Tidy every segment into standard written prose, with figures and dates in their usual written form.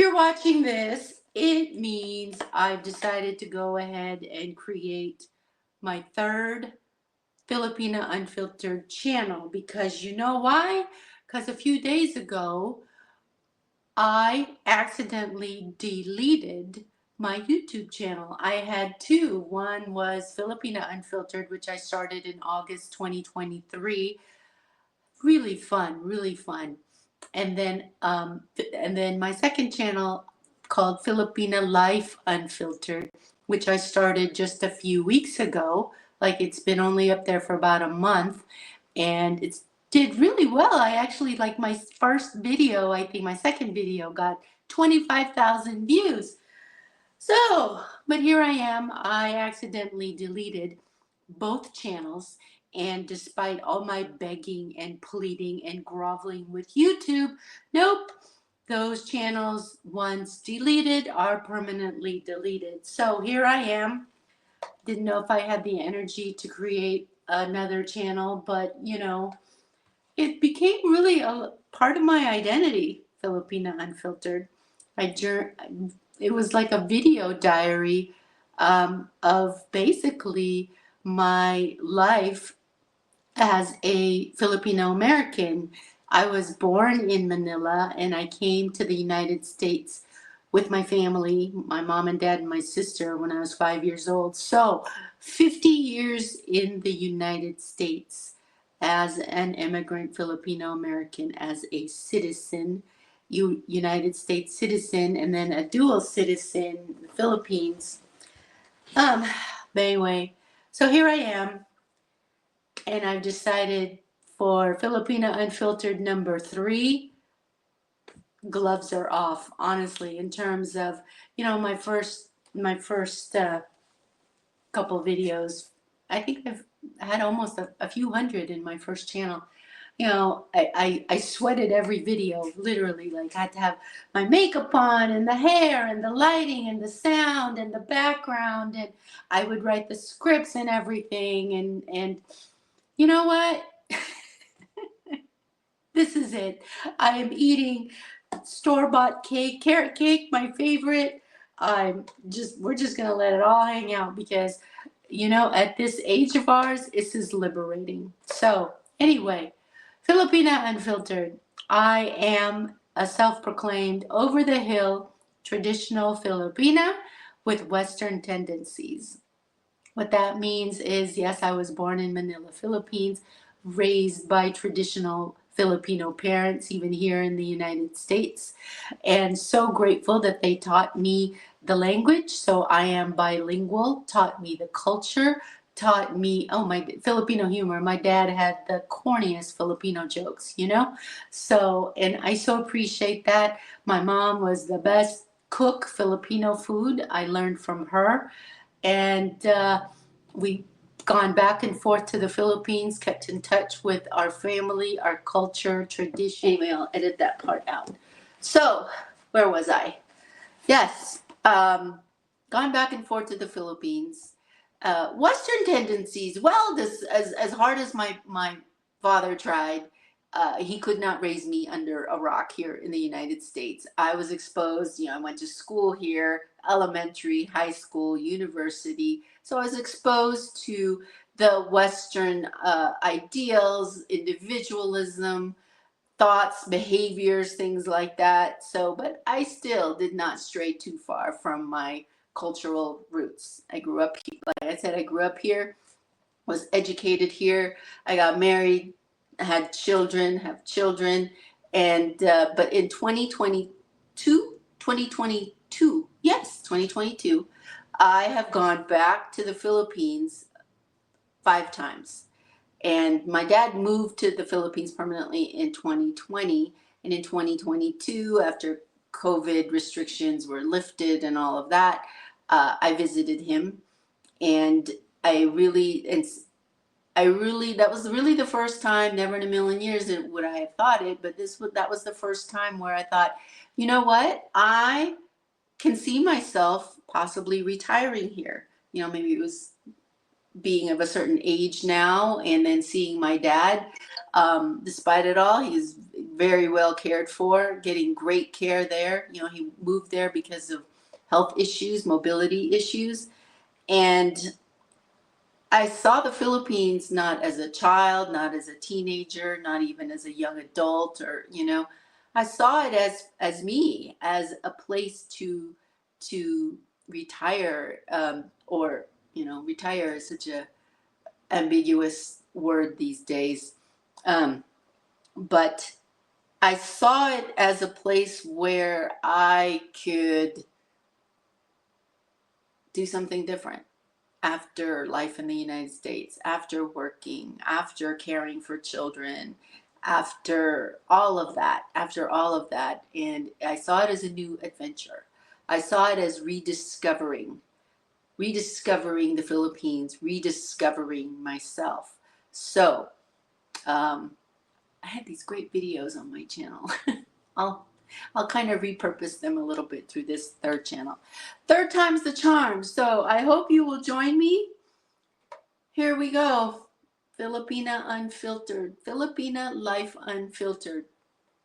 you're watching this, it means I've decided to go ahead and create my third Filipina Unfiltered channel, because you know why? Because a few days ago, I accidentally deleted my YouTube channel. I had two. One was Filipina Unfiltered, which I started in August 2023. Really fun, really fun. And then my second channel called Filipina Life Unfiltered, which I started just a few weeks ago. Like, it's been only up there for about a month, and it's did really well. I actually, like, my first video, I think my second video got 25,000 views. So, but here I am. I accidentally deleted both channels, and despite all my begging and pleading and groveling with YouTube, nope, those channels, once deleted, are permanently deleted. So here I am. Didn't know if I had the energy to create another channel, but it became really a part of my identity, Filipina Unfiltered. It was like a video diary of basically my life as a Filipino American. I was born in Manila, and I came to the United States with my family, my mom and dad and my sister, when I was 5 years old. So 50 years in the United States as an immigrant Filipino American, as a citizen, United States citizen, and then a dual citizen in the Philippines. But anyway, so here I am, and I've decided for Filipina Unfiltered number 3, gloves are off, honestly, in terms of, my first couple videos. I think I've had almost a few hundred in my first channel. I sweated every video, literally. Like, I had to have my makeup on, and the hair, and the lighting, and the sound, and the background, and I would write the scripts and everything, and you know what? This is it. I am eating store-bought cake, carrot cake, my favorite. We're just gonna let it all hang out, because at this age of ours, this is liberating. So anyway, Filipina Unfiltered. I am a self-proclaimed over-the-hill traditional Filipina with Western tendencies. What that means is, yes, I was born in Manila, Philippines, raised by traditional Filipino parents, even here in the United States, and so grateful that they taught me the language. So I am bilingual, taught me the culture, taught me, my Filipino humor. My dad had the corniest Filipino jokes, So, and I so appreciate that. My mom was the best cook, Filipino food. I learned from her. And we've gone back and forth to the Philippines, kept in touch with our family, our culture, tradition. Anyway, I'll edit that part out. So, where was I? Yes, gone back and forth to the Philippines. Western tendencies. Well, this as hard as my father tried, he could not raise me under a rock here in the United States. I was exposed. I went to school here, elementary, high school, university. So I was exposed to the Western ideals, individualism, thoughts, behaviors, things like that. So, but I still did not stray too far from my cultural roots. I grew up, like I said, I grew up here, was educated here. I got married, had children, have children. And, but in 2022, yes, 2022, I have gone back to the Philippines 5 times. And my dad moved to the Philippines permanently in 2020. And in 2022, after COVID restrictions were lifted and all of that, I visited him. And that was really the first time, never in a million years would I have thought it, but that was the first time where I thought, you know what? I can see myself possibly retiring here. Maybe it was being of a certain age now, and then seeing my dad Despite it all, he's very well cared for, getting great care there. You know, he moved there because of health issues, mobility issues. And I saw the Philippines not as a child, not as a teenager, not even as a young adult, or I saw it as me, as a place to retire, or retire is such a ambiguous word these days. But I saw it as a place where I could do something different after life in the United States, after working, after caring for children, after all of that. And I saw it as a new adventure. I saw it as rediscovering the Philippines, rediscovering myself. So, I had these great videos on my channel. I'll I'll kind of repurpose them a little bit through this third channel. Third time's the charm. So I hope you will join me. Here we go. Filipina Unfiltered. Filipina Life Unfiltered.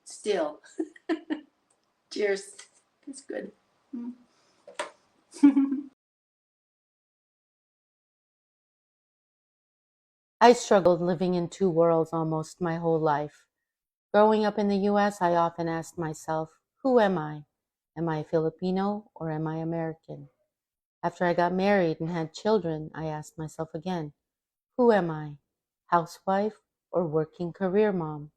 Still. Cheers. That's good. I struggled living in two worlds almost my whole life. Growing up in the US, I often asked myself, who am I? Am I Filipino or am I American? After I got married and had children, I asked myself again, who am I? Housewife or working career mom?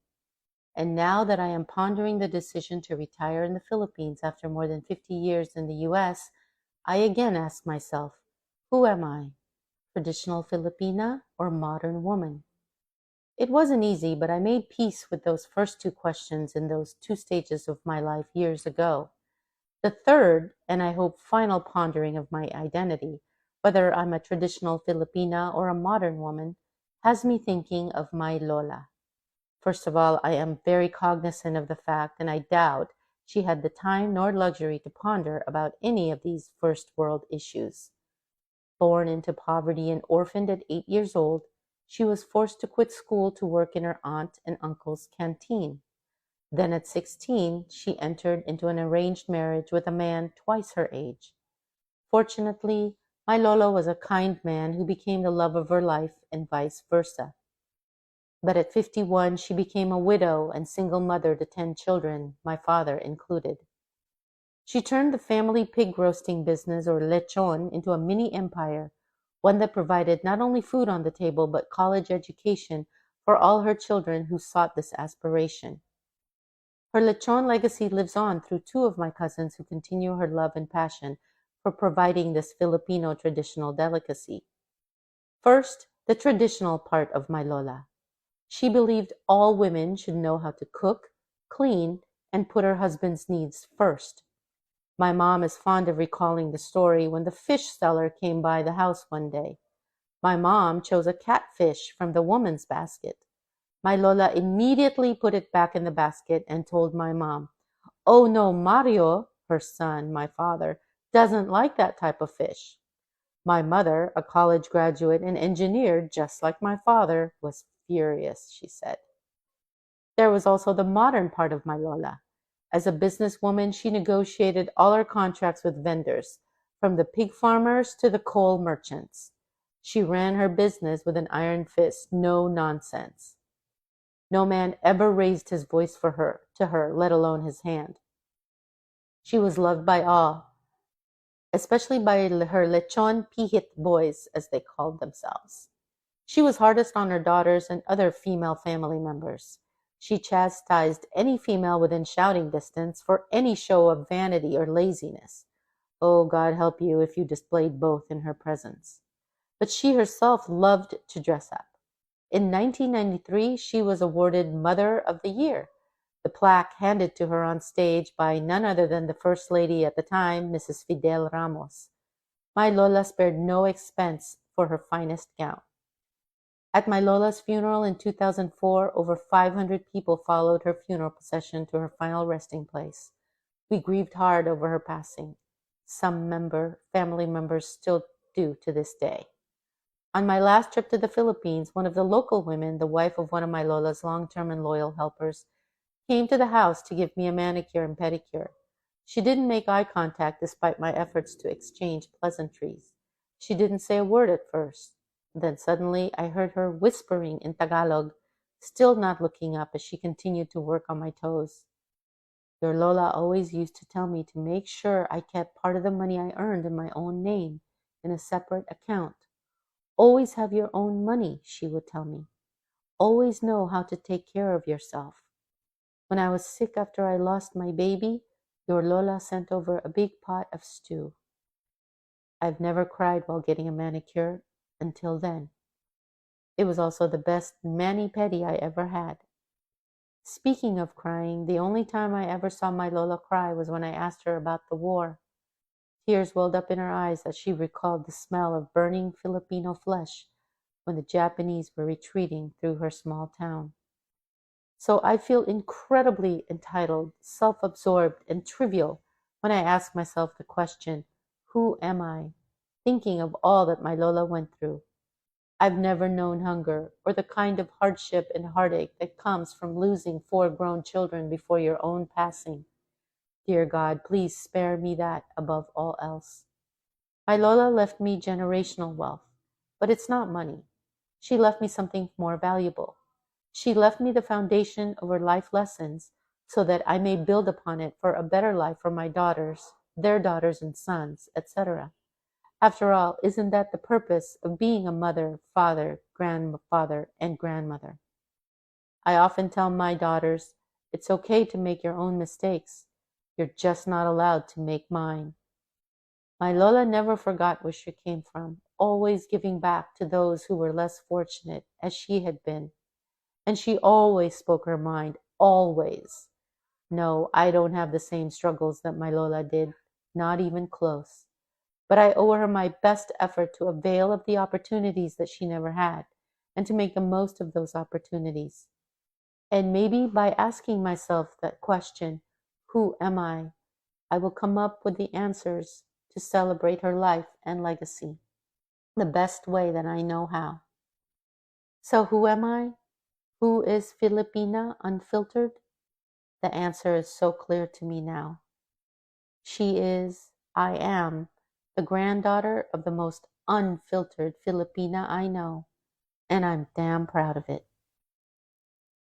And now that I am pondering the decision to retire in the Philippines after more than 50 years in the US, I again ask myself, who am I? Traditional Filipina or modern woman? It wasn't easy, but I made peace with those first two questions in those two stages of my life years ago. The third, and I hope final pondering of my identity, whether I'm a traditional Filipina or a modern woman, has me thinking of my lola. First of all, I am very cognizant of the fact, and I doubt she had the time nor luxury to ponder about any of these first world issues. Born into poverty and orphaned at 8 years old, she was forced to quit school to work in her aunt and uncle's canteen. Then at 16, she entered into an arranged marriage with a man twice her age. Fortunately, my Lolo was a kind man who became the love of her life and vice versa. But at 51, she became a widow and single mother to 10 children, my father included. She turned the family pig roasting business, or lechon, into a mini empire, one that provided not only food on the table but college education for all her children who sought this aspiration. Her lechon legacy lives on through two of my cousins who continue her love and passion for providing this Filipino traditional delicacy. First, the traditional part of my Lola. She believed all women should know how to cook, clean, and put her husband's needs first. My mom is fond of recalling the story when the fish seller came by the house one day. My mom chose a catfish from the woman's basket. My Lola immediately put it back in the basket and told my mom, "Oh no, Mario," her son, my father, "doesn't like that type of fish." My mother, a college graduate and engineer just like my father, was furious, she said. There was also the modern part of my Lola. As a businesswoman, she negotiated all her contracts with vendors, from the pig farmers to the coal merchants. She ran her business with an iron fist, no nonsense. No man ever raised his voice to her, let alone his hand. She was loved by all, especially by her lechon pihit boys, as they called themselves. She was hardest on her daughters and other female family members. She chastised any female within shouting distance for any show of vanity or laziness. Oh, God help you if you displayed both in her presence. But she herself loved to dress up. In 1993, she was awarded Mother of the Year, the plaque handed to her on stage by none other than the First Lady at the time, Mrs. Fidel Ramos. My Lola spared no expense for her finest gown. At my Lola's funeral in 2004, over 500 people followed her funeral procession to her final resting place. We grieved hard over her passing. Some family members still do to this day. On my last trip to the Philippines, one of the local women, the wife of one of my Lola's long-term and loyal helpers, came to the house to give me a manicure and pedicure. She didn't make eye contact despite my efforts to exchange pleasantries. She didn't say a word at first. Then suddenly I heard her whispering in Tagalog, still not looking up as she continued to work on my toes. Your Lola always used to tell me to make sure I kept part of the money I earned in my own name in a separate account. Always have your own money, she would tell me. Always know how to take care of yourself. When I was sick after I lost my baby, your Lola sent over a big pot of stew. I've never cried while getting a manicure until then. It was also the best mani-pedi I ever had. Speaking of crying, the only time I ever saw my Lola cry was when I asked her about the war. Tears welled up in her eyes as she recalled the smell of burning Filipino flesh when the Japanese were retreating through her small town. So I feel incredibly entitled, self-absorbed, and trivial when I ask myself the question, who am I? Thinking of all that my Lola went through. I've never known hunger or the kind of hardship and heartache that comes from losing 4 grown children before your own passing. Dear God, please spare me that above all else. My Lola left me generational wealth, but it's not money. She left me something more valuable. She left me the foundation of her life lessons so that I may build upon it for a better life for my daughters, their daughters and sons, etc. After all, isn't that the purpose of being a mother, father, grandfather, and grandmother? I often tell my daughters, it's okay to make your own mistakes. You're just not allowed to make mine. My Lola never forgot where she came from, always giving back to those who were less fortunate as she had been. And she always spoke her mind, always. No, I don't have the same struggles that my Lola did, not even close. But I owe her my best effort to avail of the opportunities that she never had, and to make the most of those opportunities. And maybe by asking myself that question, who am I will come up with the answers to celebrate her life and legacy, the best way that I know how. So who am I? Who is Filipina Unfiltered? The answer is so clear to me now. I am, the granddaughter of the most unfiltered Filipina I know, and I'm damn proud of it.